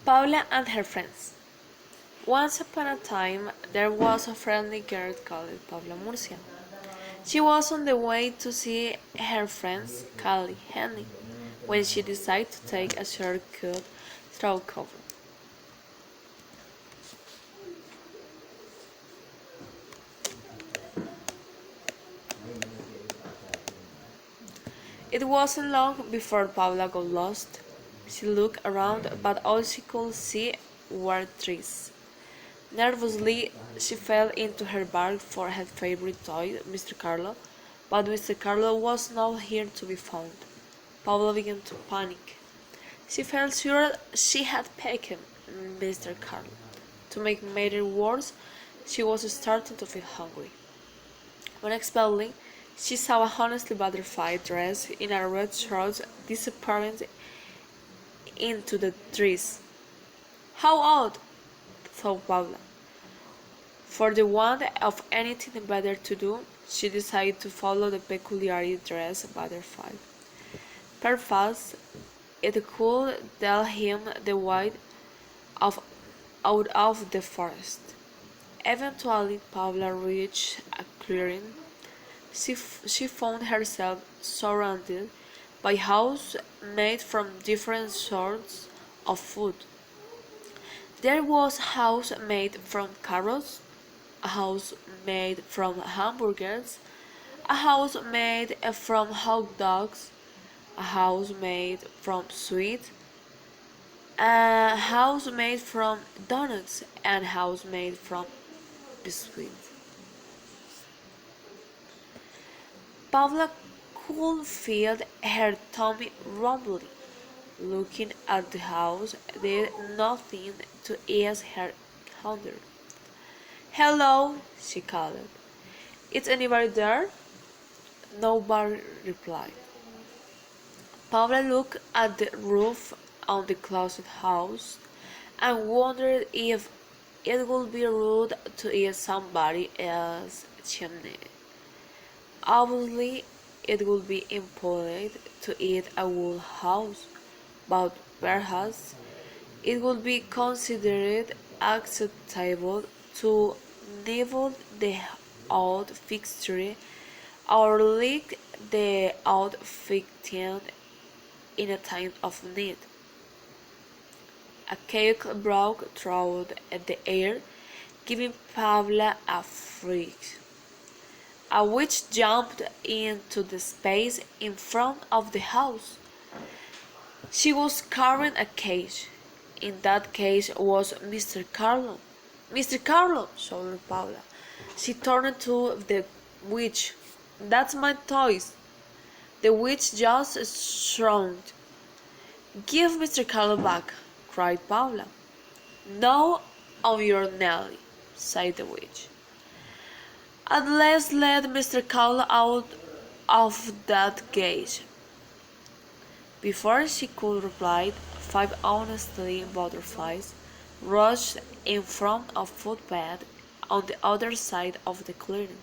Paula and her friends. Once upon a time, there was a friendly girl called Pabla Murcia. She was on the way to see her friends Callie Henny when she decided to take a shortcut through cover. It wasn't long before Paula got lost. She looked around, but all she could see were trees. Nervously, she fell into her bag for her favorite toy, Mr. Carlo, but Mr. Carlo was not here to be found. Paula began to panic. She felt sure she had picked Mr. Carlo. To make matters worse, she was starting to feel hungry. Unexpectedly, she saw a honestly butterfly dressed in a red shirt disappearing into the trees. How odd, thought Paula. For the want of anything better to do, she decided to follow the peculiarly dressed butterfly. Perhaps it could tell him the way of out of the forest. Eventually, Pablo reached a clearing. She found herself surrounded by houses made from different sorts of food. There was a house made from carrots, a house made from hamburgers, a house made from hot dogs, a house made from sweets, a house made from donuts, and a house made from biscuits. Pavla could feel her tummy rumbling. Looking at the house did nothing to ease her hunger. Hello, she called. Is anybody there? Nobody replied. Pablo looked at the roof on the closed house and wondered if it would be rude to eat somebody else's chimney. Obviously, it would be impolite to eat a wood house, but perhaps it would be considered acceptable to nibble the odd fixture or lick the odd victim in a time of need. A chaos broke through the air, giving Pabla a freak. A witch jumped into the space in front of the house. She was carrying a cage. In that cage was Mr. Carlo. Mr. Carlo, shouted Paula. She turned to the witch. That's my toys. The witch just shrugged. Give Mr. Carlo back, cried Paula. No on your Nelly, said the witch. At least let Mr. Carlo out of that cage. Before she could reply, 5 honestly butterflies rushed in from a footpath on the other side of the clearing.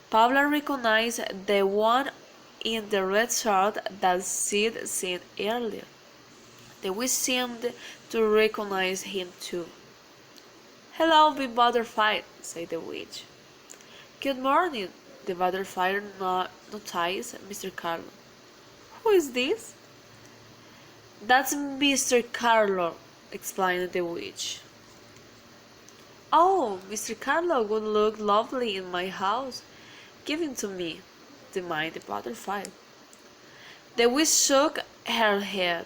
Pablo recognized the one in the red shirt that she'd seen earlier. The witch seemed to recognize him too. Hello, big butterfly, said the witch. Good morning, the butterfly noticed Mr. Carlo. Who is this? That's Mr. Carlo, explained the witch. Oh, Mr. Carlo would look lovely in my house. Give him to me, demanded the butterfly. The witch shook her head.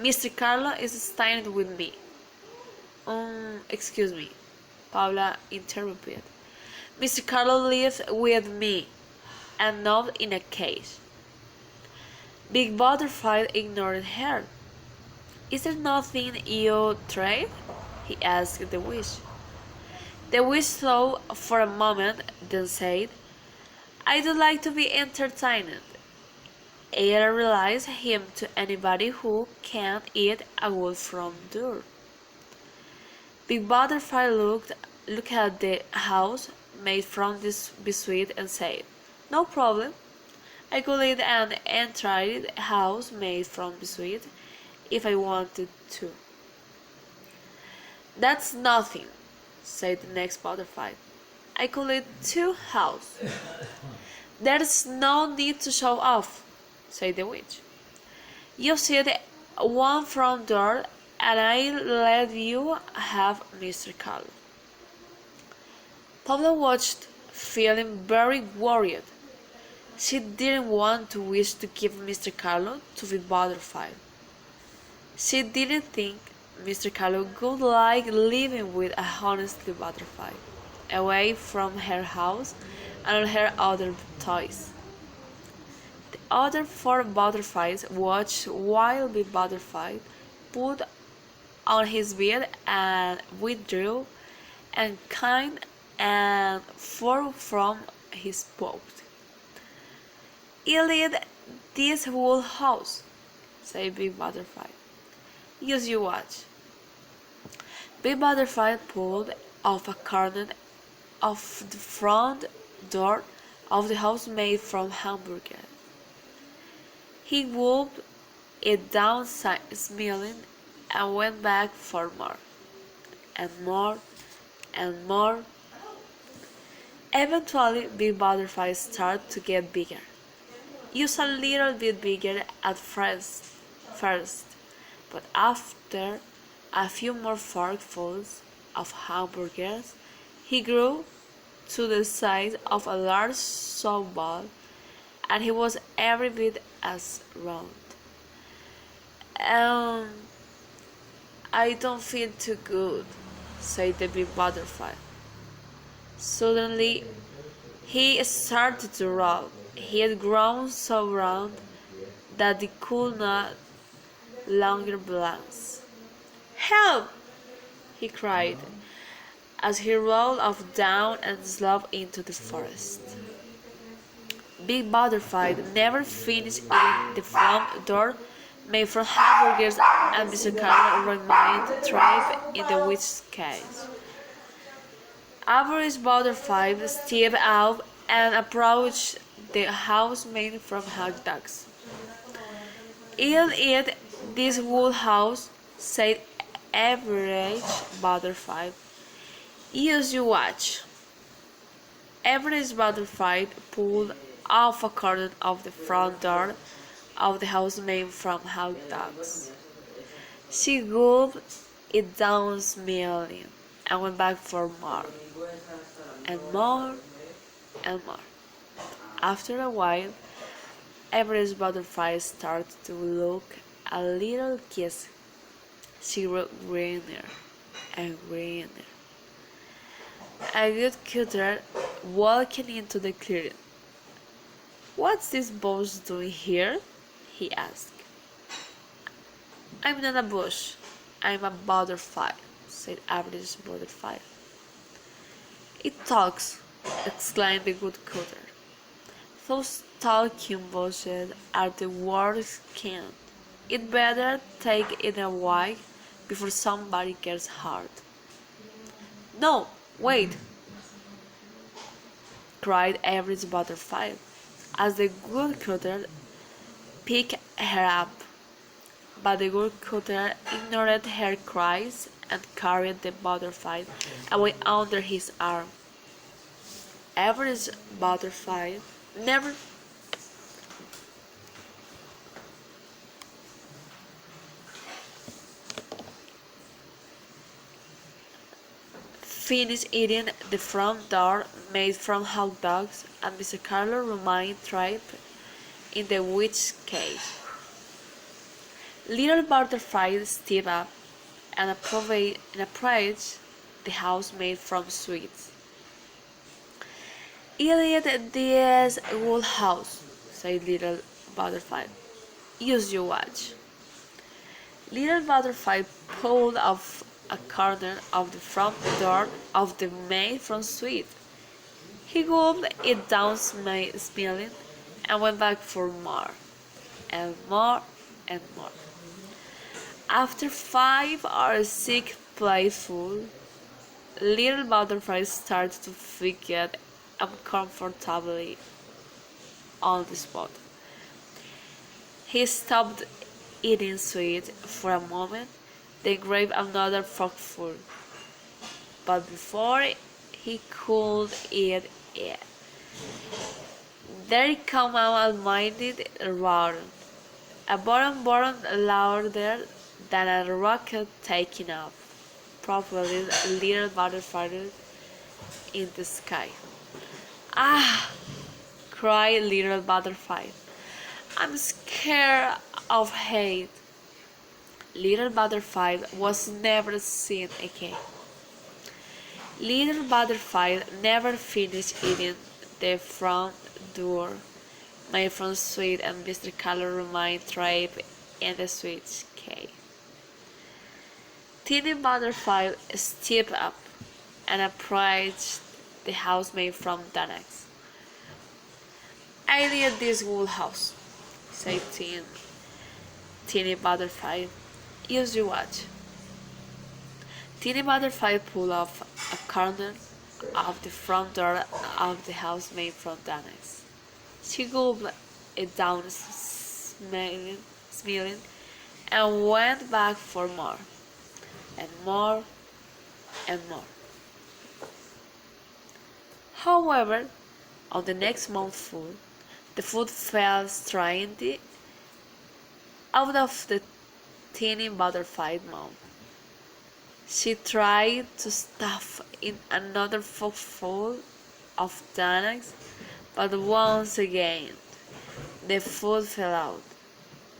Mr. Carlo is staying with me. Excuse me, Paula interrupted. Mr. Carlo lives with me, and not in a cage. Big Butterfly ignored her. Is there nothing you trade? He asked the witch. The witch thought for a moment, then said, I do like to be entertained. I realize him to anybody who can't eat a wood from dirt. Big Butterfly looked at the house made from this biscuit and said, No problem. I could eat an entire house made from biscuit if I wanted to. That's nothing, said the next butterfly. I could eat two house. There's no need to show off, said the witch. You see the one front door, and I'll let you have Mr. Carlo. Pablo watched, feeling very worried. She didn't want to wish to give Mr. Carlo to be butterfly. She didn't think Mr. Carlo would like living with a honestly butterfly, away from her house and her other toys. The other four butterflies watched while the butterfly put on his bed and withdrew and kind and far from his post. "I'll eat this whole house," said Big Butterfly. "Use your watch." Big Butterfly pulled off a curtain of the front door of the house made from hamburger. He gulped it down smiling and went back for more, and more, and more. Eventually, Big Butterfly started to get bigger. Just a little bit bigger at first, but after a few more forkfuls of hamburgers, he grew to the size of a large softball, and he was every bit as round. Um, I don't feel too good, said the big butterfly. Suddenly, he started to roll. He had grown so round that he could not longer balance. "Help!" he cried, as he rolled off down and slowed into the forest. Big Butterfly never finished eating the front door made from hamburgers, and Mr. Carlo remained trapped in the witch's cage. Average Butterfly stepped out and approached the house made from hot dogs. "I'll eat this whole house," said Average Butterfly. "Use your watch." Average Butterfly pulled off a curtain of the front door of the house made from hot dogs. She gulped it down smiling and went back for more, and more, and more. After a while, Average Butterfly started to look a little kissy. She grew greener and greener. A good cutter walking into the clearing. "What's this bush doing here?" he asked. "I'm not a bush, I'm a butterfly," said Average Butterfly. "It talks," exclaimed the good cutter. "Those talking bushes are the worst kind. It better take it away before somebody gets hurt." "No, wait!" cried Average Butterfly, as the woodcutter picked her up. But the woodcutter ignored her cries and carried the butterfly away under his arm. Average Butterfly never finished eating the front door made from hot dogs, and Mr. Carlo remained trapped in the witch's cage. Little Butterfly stepped up and approached the house made from sweets. "I'll eat this whole house," said Little Butterfly. "Use your watch." Little Butterfly pulled off a corner of the front door of the made from sweet. He gulped it down smiling and went back for more, and more, and more. After 5 or 6 platefuls, Little Butterfly started to feel uncomfortably on the spot. He stopped eating sweet for a moment then grabbed another forkful. But before he could eat it, there came an almighty roar, a bottom louder than a rocket taking off, probably a little butterfly in the sky. Ah! Cried little butterfly. I'm scared of hate. Little butterfly was never seen again. Little butterfly never finished eating the front door. My front sweet and Mr. Color remained trapped in the sweet cave. Teeny butterfly stepped up and approached the housemaid from Danax. I need this wool house, said Teeny butterfly. Use your watch. Teeny butterfly pulled off a corner of the front door of the housemaid from Danax. She gulped it down, smiling, and went back for more, and more, and more. However, on the next mouthful, the food fell strangely out of the teeny butterfly mouth. She tried to stuff in another forkful of Danax, but once again the food fell out.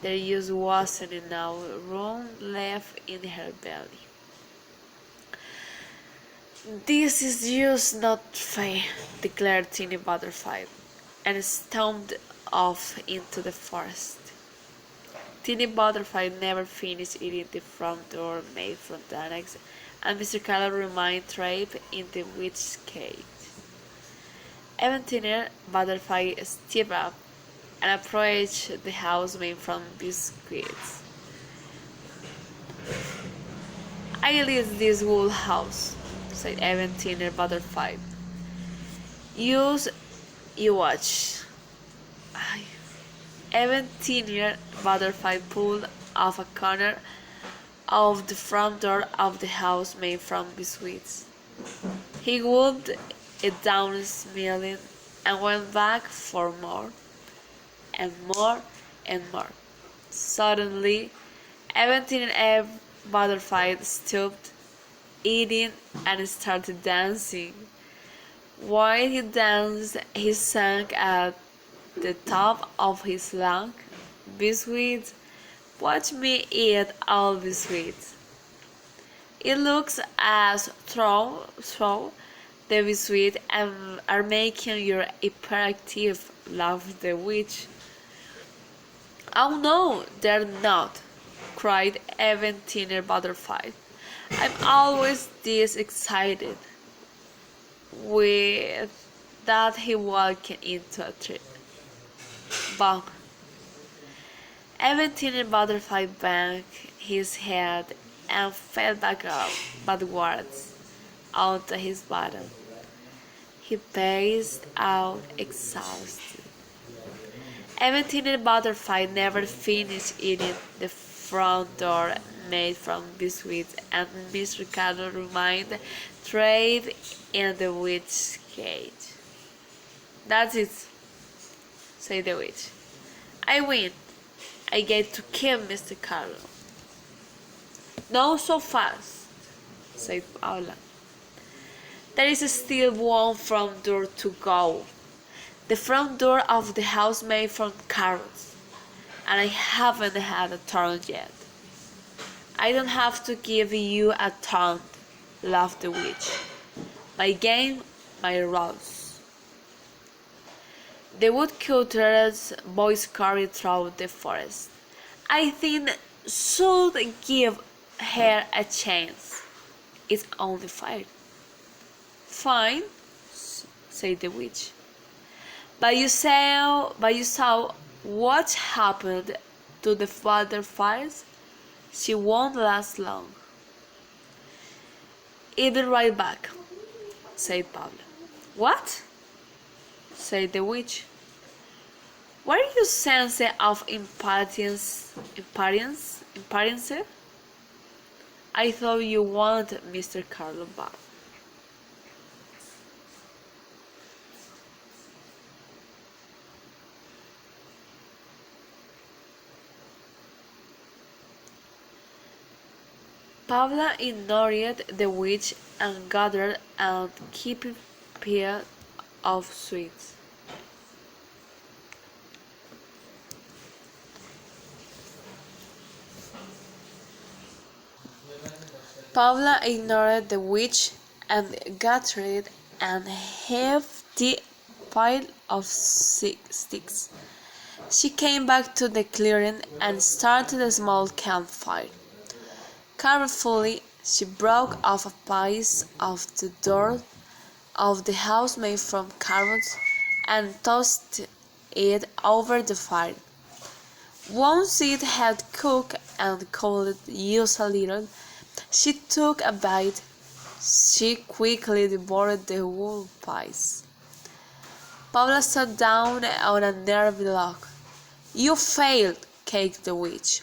There just wasn't enough room left in her belly. This is just not fair, declared Teeny Butterfly, and stomped off into the forest. Teeny Butterfly never finished eating the front door made from Danax, and Mr. Color remained trapped in the witch's cage. Even Teeny Butterfly stepped up and approached the housemaid from biscuits. I leave this wool house, said Even Teeny Butterfly. Use your watch. Even Teeny Butterfly pulled off a corner of the front door of the house made from biscuits. He gulped it down, smiling, and went back for more, and more, and more. Suddenly, Even Teeny Butterfly stopped eating and started dancing. While he danced, he sang at the top of his lungs, "Biscuits, watch me eat all biscuits." It looks as though the biscuits are making you hyperactive, laughed the witch. Oh no, they're not, cried Even Teeny Butterfly. I'm always this excited. With that, he walked into a tree. Bang! Even Teeny Butterfly banged his head and fell backwards onto his bottom. He passed out exhausted. Even Teeny Butterfly never finished eating the front door made from biscuits, and Mr. Carter remained trapped in the witch's cage. That's it, said the witch. I win. I get to kill Mr. Carter. Not so fast, said Pabla. There is still one front door to go. The front door of the house made from carrots, and I haven't had a turn yet. I don't have to give you a turn, laughed the witch. My game, my rules. The woodcutter's voice carried through the forest. I think should give her a chance. It's only fair. Fine, said the witch. But you saw what happened to the butterflies. She won't last long. I'll be right back, said Pabla. What? Said the witch. What are your sense of impatience? I thought you wanted Mr. Carlo back. Pabla ignored the witch and gathered and keeping pail of sweets. Pabla ignored the witch and gathered an hefty pile of sticks. She came back to the clearing and started a small campfire. Carefully, she broke off a piece of the door of the house made from carrots and tossed it over the fire. Once it had cooked and cooled just a little, she took a bite. She quickly devoured the whole piece. Paula sat down on a nearby log. "You failed," caked the witch.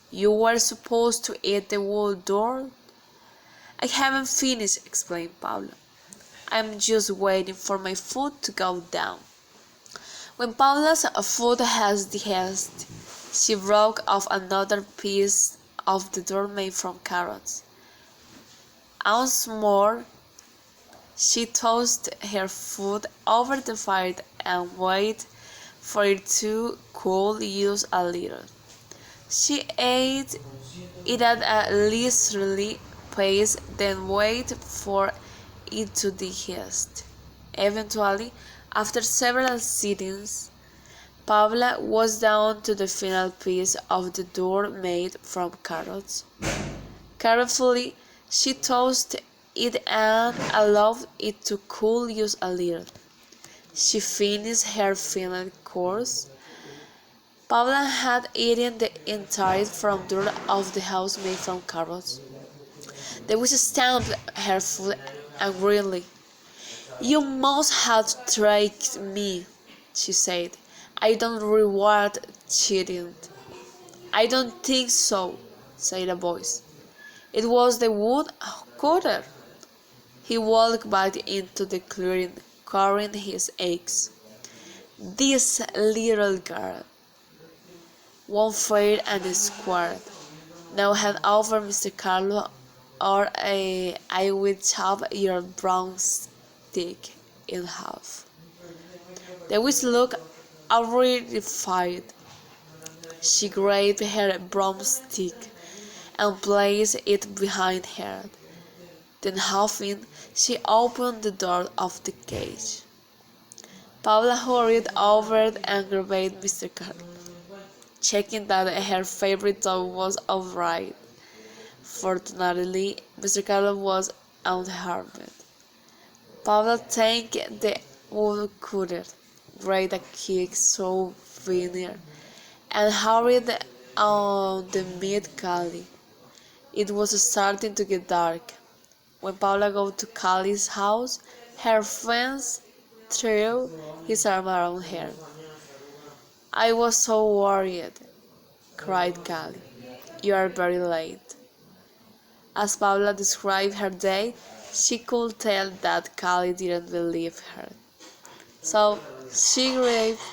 "You were supposed to eat the whole door." "I haven't finished," explained Paula. "I'm just waiting for my food to go down." When Paula's foot had dished, she broke off another piece of the door made from carrots. Once more, she tossed her food over the fire and waited for it to cool just a little. She ate it at a leisurely pace, then waited for it to digest. Eventually, after several sittings, Pabla was down to the final piece of the door made from carrots. Carefully, she tossed it and allowed it to cool just a little. She finished her final course. Pabla had eaten the entire front door of the house made from carrots. The witch stamped her foot angrily. "You must have tricked me," she said. "I don't reward cheating." "I don't think so," said a voice. It was the wood cutter. He walked back into the clearing, carrying his axe. "This little girl, one fair and square. Now hand over Mr. Carlo, or I will chop your broomstick in half." The witch looked horrified. She grabbed her broomstick and placed it behind her. Then, huffing, she opened the door of the cage. Paula hurried over and grabbed Mr. Carlo, checking that her favorite dog was all right. Fortunately, Mr. Carlo was unharmed. Pablo thanked the woodcutter, gave a kick so souvenir, and hurried on the meat galley. It was starting to get dark. When Paula got to Callie's house, her friends threw his arm around her. "I was so worried," cried Callie. "You are very late." As Paula described her day, she could tell that Callie didn't believe her. So she grabbed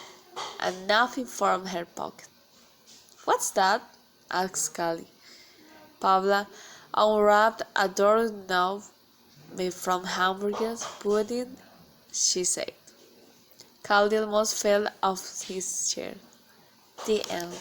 a napkin from her pocket. "What's that?" asked Callie. Paula unwrapped a doorknob made from hamburgers pudding, she said. Callie almost fell off his chair. The end.